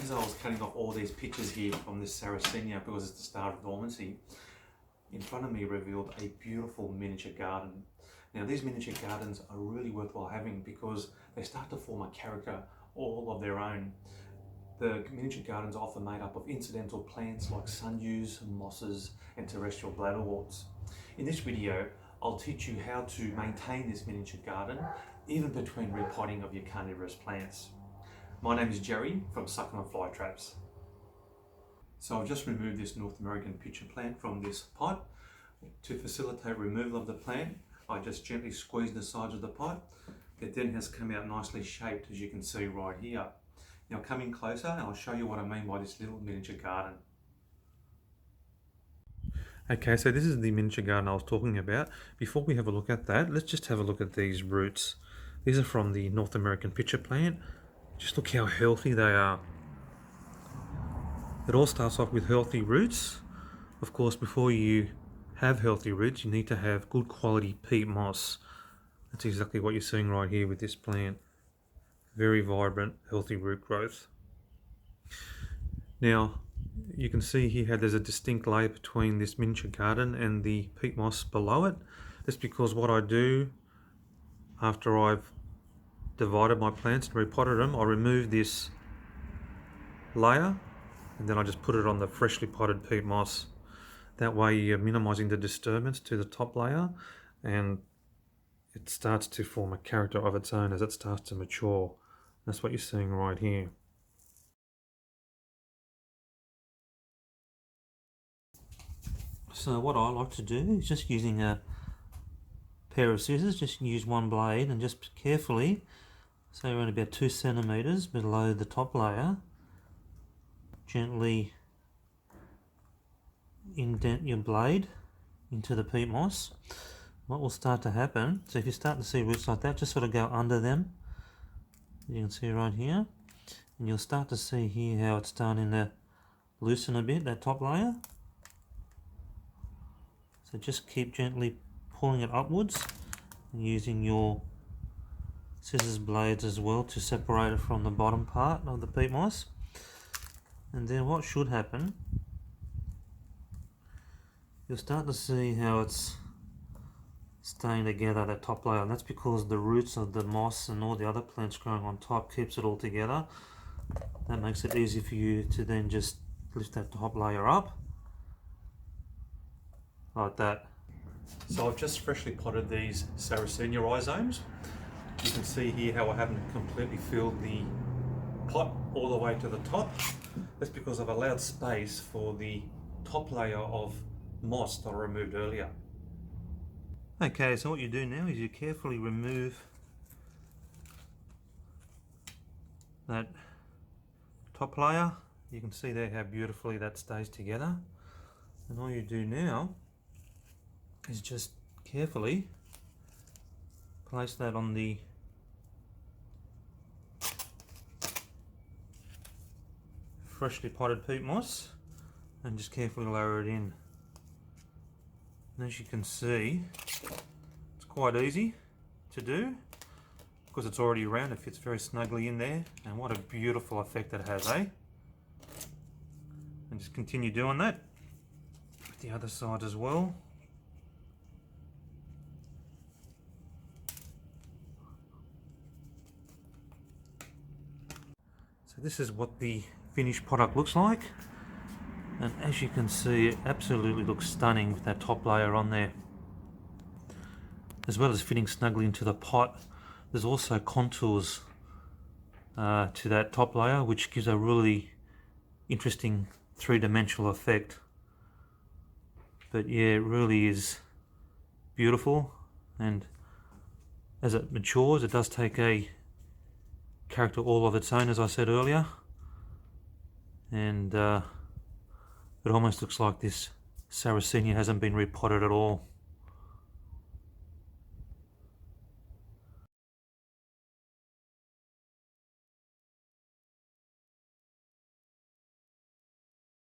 as I was cutting off all these pictures here from this Sarracenia because it's the start of dormancy, in front of me revealed a beautiful miniature garden. Now these miniature gardens are really worthwhile having because they start to form a character all of their own. The miniature gardens are often made up of incidental plants like sundews, mosses and terrestrial bladderworts. In this video, I'll teach you how to maintain this miniature garden, even between repotting of your carnivorous plants. My name is Jerry from Succulent Fly Traps. So I've just removed this North American pitcher plant from this pot. To facilitate removal of the plant, I just gently squeeze the sides of the pot. It then has come out nicely shaped, as you can see right here. Now come in closer and I'll show you what I mean by this little miniature garden. Okay, so this is the miniature garden I was talking about. Before we have a look at that, let's just have a look at these roots. These are from the North American pitcher plant. Just look how healthy they are. It all starts off with healthy roots. Of course, before you have healthy roots, you need to have good quality peat moss. That's exactly what you're seeing right here with this plant. Very vibrant, healthy root growth. Now, you can see here how there's a distinct layer between this miniature garden and the peat moss below it. That's because what I do after I've divided my plants and repotted them, I remove this layer and then I just put it on the freshly potted peat moss. That way you're minimizing the disturbance to the top layer and it starts to form a character of its own as it starts to mature. That's what you're seeing right here. So what I like to do is just using a pair of scissors, just use one blade and just carefully, say around about 2 centimeters below the top layer, gently indent your blade into the peat moss. What will start to happen, so if you start to see roots like that, just sort of go under them, you can see right here, and you'll start to see here how it's starting to loosen a bit, that top layer. So just keep gently pulling it upwards and using your scissors blades as well to separate it from the bottom part of the peat moss. And then what should happen, you'll start to see how it's staying together, that top layer, and that's because the roots of the moss and all the other plants growing on top keeps it all together. That makes it easy for you to then just lift that top layer up like that. So I've just freshly potted these Sarracenia rhizomes. You can see here how I haven't completely filled the pot all the way to the top. That's because I've allowed space for the top layer of moss that I removed earlier. Okay, so what you do now is you carefully remove that top layer. You can see there how beautifully that stays together. And all you do now is just carefully place that on the freshly potted peat moss and just carefully lower it in. And as you can see, it's quite easy to do because it's already round. It fits very snugly in there, and what a beautiful effect it has, eh? And just continue doing that with the other side as well. So this is what the finished product looks like, and as you can see, it absolutely looks stunning with that top layer on there. As well as fitting snugly into the pot, there's also contours to that top layer, which gives a really interesting three-dimensional effect. But yeah, it really is beautiful, and as it matures, it does take a character all of its own, as I said earlier, and it almost looks like this Sarracenia hasn't been repotted at all.